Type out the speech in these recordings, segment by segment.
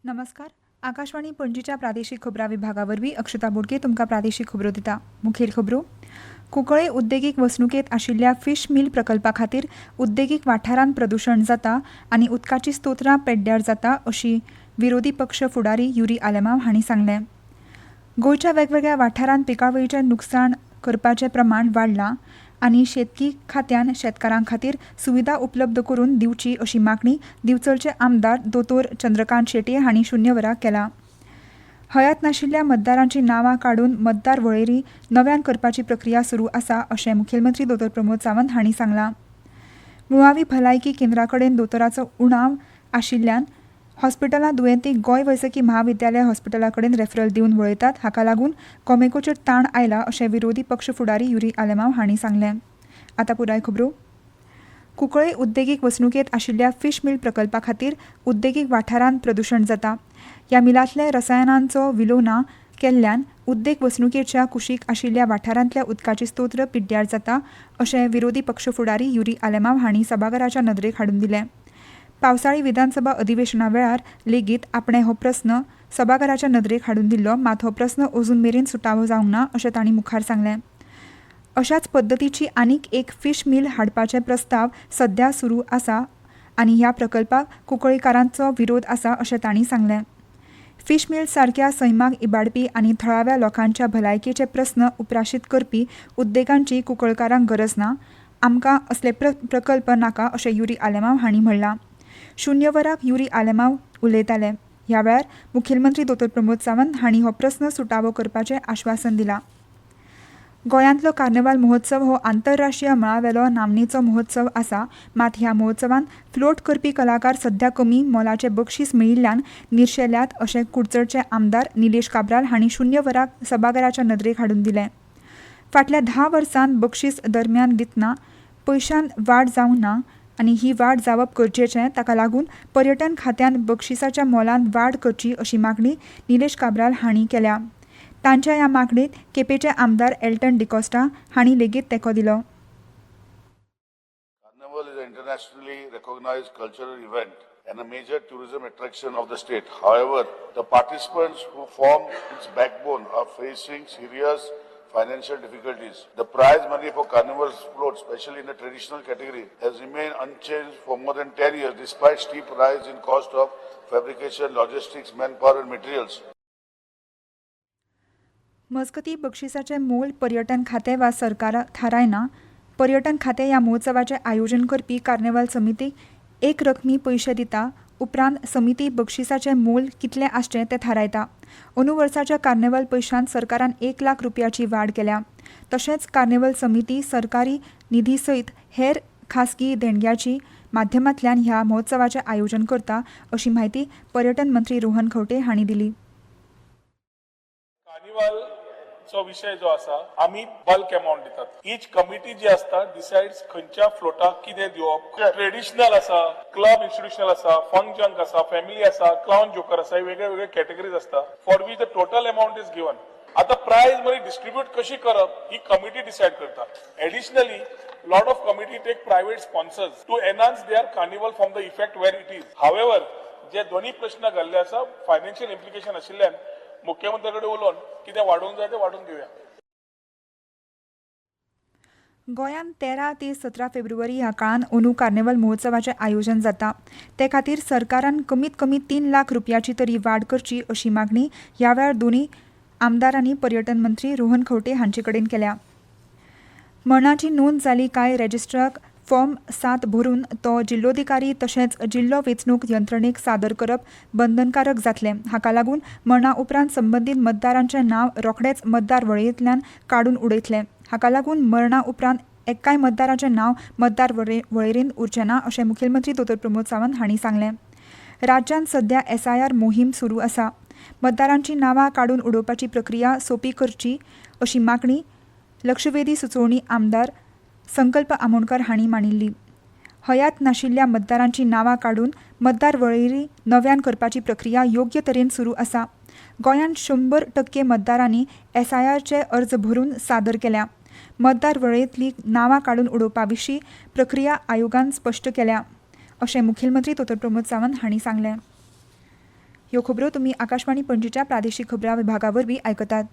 नमस्कार. आकाशवाणी पणजीच्या प्रादेशीक खबरां विभागावरवीं अक्षता बोडके तुमकां प्रादेशीक खबरो दिता. मुखेल खबरो. कुंकळे उद्देगीक वसणुकेंत आशिल्ल्या फिश मिल प्रकल्पा खातीर उद्देगीक वाठारांत प्रदूशण जाता आनी उदकाची स्तोत्रां पेड्ड्यार जाता अशी विरोधी पक्ष फुडारी युरी आलेमांव हांणी सांगलें. गोंयच्या वेगवेगळ्या वाठारांत पिकावळीचें लुकसाण करपाचें प्रमाण वाडलां आनी शेतकी खात्यान शेतकारां खातीर सुविधा उपलब्ध करून दिवची अशी मागणी दिवचलचे आमदार दोतोर चंद्रकांत शेटये हांणी शून्य वरां केला. हयात नाशिल्ल्या मतदारांची नांवां काडून मतदार वळेरी नव्यान करपाची प्रक्रिया सुरू आसा अशें मुखेलमंत्री दोतोर प्रमोद सावंत हांणी सांगलां. मुळावी भलायकी केंद्रा कडेन दोतोराचो उणाव आशिल्ल्यान हॉस्पिटलां दुयेंतींक गोंय वैजकी महाविद्यालय हॉस्पिटला कडेन रेफरल दिवन वळयतात. हाका लागून कोमेकोचेर ताण आयला अशें विरोधी पक्ष फुडारी युरी आलेमांव हांणी सांगलें. आतां पुराय खबरो. कुंकळे उद्देगीक वसणुकेंत आशिल्ल्या फिश मिल प्रकल्पा खातीर उद्देगीक वाठारांत प्रदूशण जाता. ह्या मिलांतले रसायनांचो विलोना केल्ल्यान उद्देग वसणुकेच्या कुशीक आशिल्ल्या वाठारांतल्या उदकाची स्तोत्र पिड्ड्यार जाता अशें विरोधी पक्ष फुडारी युरी आलेमांव हांणी सभाघराच्या नदरेक हाडून दिलें. पावसाळी विधानसभा अधिवेशना वेळार लेगीत आपणे हो प्रस्न सभाघराच्या नदरेक हाडून दिल्लो, मात हो प्रस्न अजून मेरेन सुटावो जावंक ना अशें तांणी मुखार सांगलें. अशाच पद्दतीची आनीक एक फिश मिल हाडपाचे प्रस्ताव सध्या सुरू आसा आनी ह्या प्रकल्पाक कुंकळीकारांचो विरोध आसा अशें तांणी सांगलें. फिश मिल सारक्या सैमाक इबाडपी आनी थळाव्या लोकांच्या भलायकेचे प्रस्न उप्राशीत करपी उद्देगांची कुंकळकारांक गरज ना. आमकां असले प्रकल्प नाका अशें युरी आलेमांव हांणी म्हणलां. शून्य वराक युरी आलेमांव उलयताले. ह्या वेळार मुखेलमंत्री दोतोर प्रमोद सावंत हांणी हो प्रस्न सुटावो करपाचें आश्वासन दिलां. गोंयांतलो कार्निवाल महोत्सव हो आंतरराष्ट्रीय मळावेलो नामनेचो महोत्सव आसा, मात ह्या महोत्सवांत फ्लोट करपी कलाकार सध्या कमी मोलाचें बक्षीस मेळिल्ल्यान निर्शेल्यात अशें कुडचडचे आमदार निलेश काब्राल हांणी शून्य वराक सभाघराच्या नदरेक हाडून दिलें. फाटल्या 10 वर्सांत बक्षीस दरम्यान दितना पयशांत वाड जावंक ना आनी ही वाड जावप गरजेचें. ताका लागून पर्यटन खात्यान बक्षिसाच्या मोलांत वाड करची अशी मागणी निलेश काब्राल हांणी केल्या. तांच्या ह्या मागणेक केपेचे आमदार एल्टन डिकोस्टा हांणी लेगीत तेंको दिलो. Carnival is an internationally recognized cultural event and a major tourism attraction of the state. However, the participants who form its backbone are facing serious financial difficulties. The prize money for Carnival's float, especially in the traditional category, has remained unchanged for more than 10 years despite steep rise in cost of fabrication, logistics, manpower and materials. मजगती बक्षिसाचे मोल पर्यटन खातें वा सरकार थारायना. पर्यटन खातें ह्या महोत्सवाचें आयोजन करपी कार्निवाल समितीक एक रकमी पयशे दिता. उपरांत समिती बक्षिसाचें मोल कितलें आसचें तें थारायता. अंदू वर्साच्या कार्निवाल पयशांत सरकारान 1 लाख रुपयाची वाड केल्या. तशेंच कार्निवाल समिती सरकारी निधी सयत हेर खासगी देणग्याची माध्यमांतल्यान ह्या महोत्सवाचें आयोजन करता अशी माहिती पर्यटन मंत्री रोहन खंवटे हांणी दिली. कार्निवालचो विषय जो आसा आमी बल्क अमाउंट दितात. ईच कमिटी जी आसता डिसाइड्स खंयच्या फ्लोटाक कितें दिवप. ट्रेडिशनल आसा, क्लब इन्स्टिट्यूशनल आसा, फंक जंक आसा, फॅमिली आसा, क्लाउन जोकर आसा, वेगळे वेगळे कॅटेगरीज आसता for which the total amount is given. आता प्राइज मनी डिस्ट्रीब्यूट कशी करप ही कमिटी डिसाइड करता. Additionally lot of committee take private sponsors to enhance their carnival from the effect where it is. However जे दोन्ही प्रश्न घाल्ले आसा फायनान्शियल इम्प्लिकेशन आशिल्ल्यान मुख्यमंत्री कडेन उलोवन कितें वाडोवंक जाय तें वाडोवन घेवया. गोंयांत 13 ते 17 फेब्रुवारी ह्या काळान अंदू कार्निवाल महोत्सवाचें आयोजन जाता. ते खातीर सरकारान कमीत कमी 3 लाख रुपयाची तरी वाड करची अशी मागणी ह्या वेळार दोन्ही आमदारांनी पर्यटन मंत्री रोहन खंवटे हांचे कडेन केल्या. मरणाची नोंद जाली काय रजिस्ट्राक फॉर्म 7 भरून तो जिल्लोधिकारी तशेंच जिल्लो वेंचणूक यंत्रणेक सादर करप बंधनकारक जातलें. हाका लागून मरणा उपरांत संबंदीत मतदारांचें नांव रोखडेच मतदार वळेरेंतल्यान काडून उडयतले. हाका लागून मरणा उपरांत एक्काय मतदाराचें नांव मतदार वळेरेंत उरचें ना अशें मुखेलमंत्री दोतोर प्रमोद सावंत हांणी सांगलें. राज्यांत सध्या SIR मोहीम सुरू आसा. मतदारांची नांवां काडून उडोवपाची प्रक्रिया सोपी करची अशी मागणी लक्षवेधी सुचोवणी आमदार संकल्प आमोणकर हांणी मांडिल्ली. हयात नाशिल्ल्या मतदारांची नांवां काडून मतदार वळेरी नव्यान करपाची प्रक्रिया योग्य तरेन सुरू आसा. गोंयांत 100% मतदारांनी SIRचे अर्ज भरून सादर केल्या. मतदार वळेरेंतलीं नांवां काडून उडोवपा विशीं प्रक्रिया आयोगान स्पश्ट केल्या अशें मुखेलमंत्री दोतोर प्रमोद सावंत हांणी सांगलें. ह्यो खबरो तुम्ही आकाशवाणी पणजीच्या प्रादेशीक खबरां विभागा वरवीं आयकतात.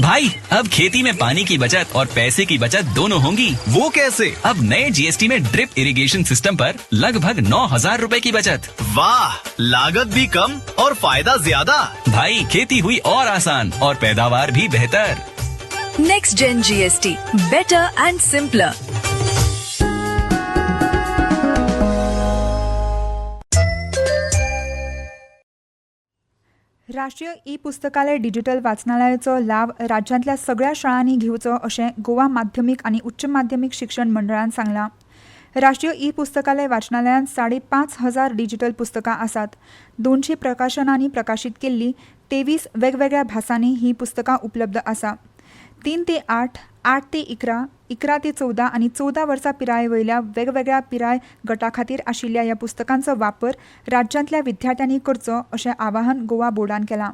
भाई अब खेती में पानी की बचत और पैसे की बचत दोनों होंगी. वो कैसे? अब नए जीएसटी में ड्रिप इरिगेशन सिस्टम पर लगभग 9,000 रुपए की बचत. वाह, लागत भी कम और फायदा ज्यादा. भाई खेती हुई और आसान और पैदावार भी बेहतर. Next Gen GST, better and simpler. राष्ट्रीय ई पुस्तकालय डिजिटल वाचनालयाचो लाव राज्यांतल्या सगळ्या शाळांनी घेवचो अशें गोवा माध्यमीक आनी उच्च माध्यमीक शिक्षण मंडळान सांगलां. राष्ट्रीय ई पुस्तकालय वाचनालयांत 5,500 डिजिटल पुस्तकां आसात. 200 प्रकाशनांनी प्रकाशीत केल्ली 23 वेगवेगळ्या भासांनी ही पुस्तकां उपलब्ध आसा. 3 ते 8, 8 ते 11, 11 ते 14 आनी 14 वर्सां पिराये वयल्या वेगवेगळ्या पिराय गटा खातीर आशिल्ल्या ह्या पुस्तकांचो वापर राज्यांतल्या विद्यार्थ्यांनी करचो अशें आवाहन गोवा बोर्डान केलां.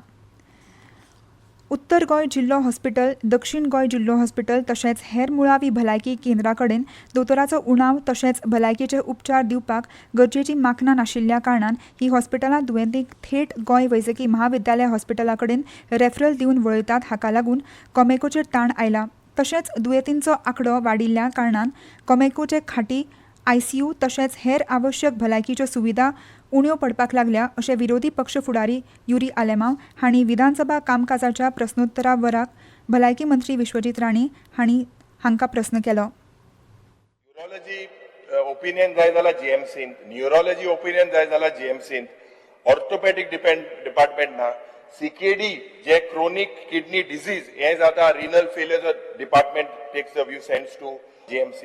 उत्तर गोंय जिल्लो हॉस्पिटल, दक्षिण गोंय जिल्लो हॉस्पिटल तशेंच हेर मुळावी भलायकी केंद्रां कडेन दोतोराचो उणाव तशेंच भलायकेचे उपचार दिवपाक गरजेची माखणां नाशिल्ल्या कारणान ही हॉस्पिटलां दुयेंतींक थेट गोंय वैजकी महाविद्यालय हॉस्पिटला कडेन रेफरल दिवन वळयतात. हाका लागून कोमेकोचेर ताण आयला. तशेंच दुयेंतींचो आंकडो वाडिल्ल्या कारणान कोमेकोचे खाटी, ICU तशेंच हेर आवश्यक भलायकीच्यो सुविधा उण्यो पडपाक लागल्या अशें विरोधी पक्ष फुडारी युरी आलेमांव हांणी विधानसभा कामकाजाच्या प्रस्नोत्तरा वराक भलायकी मंत्री विश्वजीत राणे हांकां प्रस्न केलो. न्यूरोलॉजी ओपिनियन जाय जाल्यार GMCन, न्यूरोलॉजी ओपिनियन जाय जाल्यार GMCन, ऑर्थोपॅडिक डिपार्टमेंट ना, CKD जे क्रोनिक किडनी डिजीज हे जाता renal failure department takes the view sends to GMC.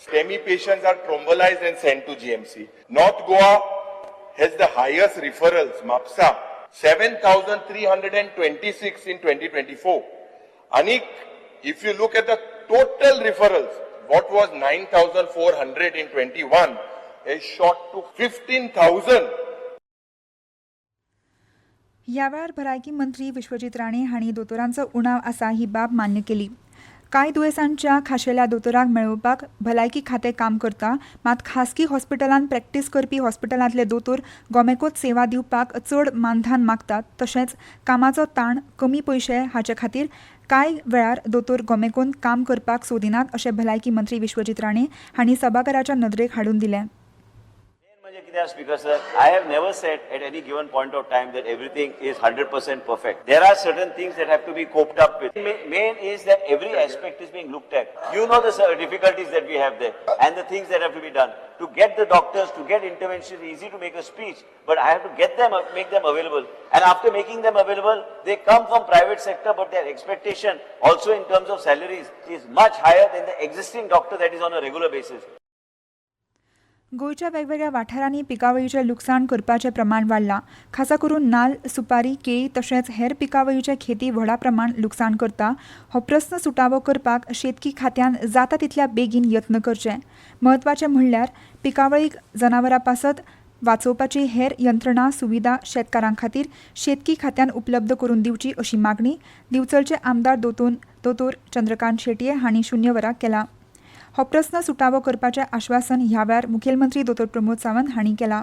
STEMI patients are thrombolized and sent to GMC. North Goa has the highest referrals, MAPSA, 7,326 in 2024. Anik, if you look at the total referrals, what was 9,400 in 21 is shot to 15,000. ह्या वेळार भलायकी मंत्री विश्वजीत राणे हांणी दोतोरांचो उणाव आसा ही बाब मान्य केली. कांय दुयेंसांच्या खाशेल्या दोतोरांक मेळोवपाक भलायकी खातें काम करता, मात खासगी हॉस्पिटलांत प्रॅक्टीस करपी हॉस्पिटलांतले दोतोर गोमेकोच सेवा दिवपाक चड मानधन मागतात. तशेंच कामाचो ताण, कमी पयशे हाचे खातीर कांय वेळार दोतोर गोमेकोन काम करपाक सोदिनात अशें भलायकी मंत्री विश्वजीत राणे हांणी सभाघराच्या नदरेक हाडून दिलें. Because I have never said at any given point of time that everything is 100% perfect. There are certain things that have to be coped up with. Main is that every aspect is being looked at. You know the difficulties that we have there and the things that have to be done. To get the doctors, to get intervention, it's easy to make a speech, but I have to make them available. And after making them available, they come from private sector, but their expectation also in terms of salaries is much higher than the existing doctor that is on a regular basis. गोंयच्या वेगवेगळ्या वाठारांनी पिकावळीचें लुकसाण करपाचें प्रमाण वाडलां. खासा करून नाल्ल, सुपारी, केळी तशेंच हेर पिकावळीचे खेती व्हडा प्रमाण लुकसाण करता. हो प्रस्न सुटावो करपाक शेतकी खात्यान जाता तितल्या बेगीन यत्न करचे. म्हत्वाचें म्हणल्यार पिकावळीक जनावरां पासत वाचोवपाची हेर यंत्रणा सुविधा शेतकारां खातीर शेतकी खात्यान उपलब्ध करून दिवची अशी मागणी दिवचलचे आमदार दोतोर चंद्रकांत शेटये हांणी शून्य वराक केला. हो प्रस्न सुटावो करपाचें आश्वासन ह्या वेळार मुखेलमंत्री दोतोर प्रमोद सावंत हांणी केलां.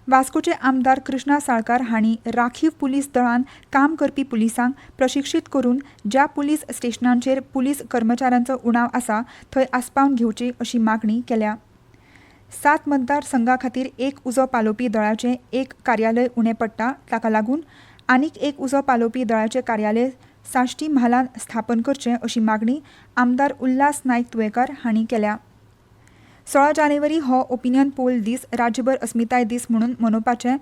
वास्कोचे आमदार कृष्णा साळकार हांणी राखीव पुलीस दळांत काम करपी पुलिसांक प्रशिक्षीत करून ज्या पुलीस स्टेशनांचेर पुलीस कर्मचाऱ्यांचो उणाव आसा थंय आस्पावन घेवची अशी मागणी केल्या. 7 मतदारसंघां खातीर एक उजो पालोवपी दळाचें एक कार्यालय उणें पडटा. ताका लागून आनीक एक उजो पालोवपी दळाचें कार्यालय साश्टी म्हालांत स्थापन करचें अशी मागणी आमदार उल्हास नायक तुयेकार हांणी केल्या. 16 जानेवारी हो ओपिनियन पोल दीस राज्यभर अस्मिताय दीस म्हणून मनोवपाचें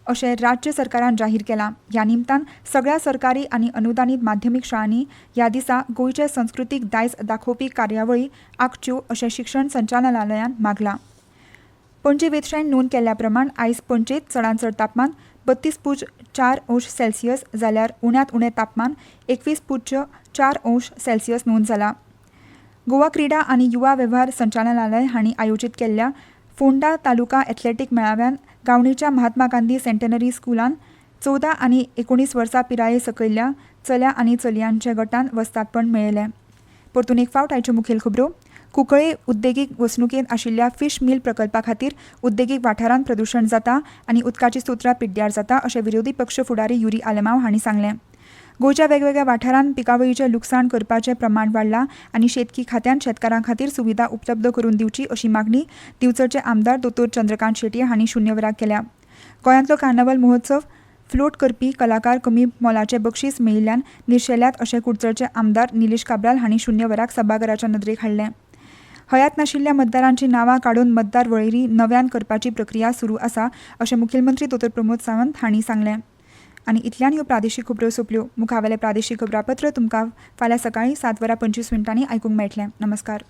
अशें राज्य सरकारान जाहीर केलां. ह्या निमतान सगळ्या सरकारी आनी अनुदानीत माध्यमीक शाळांनी ह्या दिसा गोंयचे संस्कृतीक दायज दाखोवपी कार्यावळी आंखच्यो अशें शिक्षण संचालनालयान मागलां. पणजे वेधशाळेन नोंद केल्ल्या प्रमाण आयज पणजेंत चडांत चड तापमान 32.4 जाल्यार उण्यांत उणें तापमान 21.4 नोंद जालां. गोवा क्रीडा आनी युवा वेव्हार संचालनालय हांणी आयोजीत केल्ल्या फोंडा तालुका एथलेटीक मेळाव्यान गावणेच्या महात्मा गांधी सेंटेनरी स्कुलान 14 आनी 19 वर्सां पिराये सकयल्ल्या चल्या आनी चलयांच्या गटान वस्तादपण मेळयलें. परतून एक फावट आयच्यो मुखेल खबरो. कुंकळे उद्देगीक वसणुकेंत आशिल्ल्या फिश मिल प्रकल्पा खातीर उद्देगीक वाठारांत प्रदूशण जाता आनी उदकाची सुत्रां पिड्ड्यार जाता अशें विरोधी पक्ष फुडारी युरी आलेमांव हांणी सांगलें. गोंयच्या वेगवेगळ्या वाठारांत पिकावळीचें लुकसाण करपाचें प्रमाण वाडलां आनी शेतकी खात्यान शेतकारां खातीर सुविधा उपलब्ध करून दिवची अशी मागणी दिवचरचे आमदार दोतोर चंद्रकांत शेटये हांणी शुन्य वराक केल्या. गोंयांतलो कार्नावाल महोत्सव फ्लोट करपी कलाकार कमी मोलाचें बक्षीस मेळिल्ल्यान निर्शेल्यात अशें कुडचडचे आमदार निलेश काब्राल हांणी शुन्य वराक सभाघराच्या नदरेक हाडलें. हयात नाशिल्ल्या मतदारांची नांवां काडून मतदार वळेरी नव्यान करपाची प्रक्रिया सुरू आसा अशें मुखेलमंत्री दोतोर प्रमोद सावंत हांणी सांगलें. आनी इतल्यान ह्यो प्रादेशीक खबरो सोंपल्यो. मुखावेलें प्रादेशीक खबरापत्र तुमकां फाल्यां सकाळीं 7:25 आयकूंक मेळटलें. नमस्कार.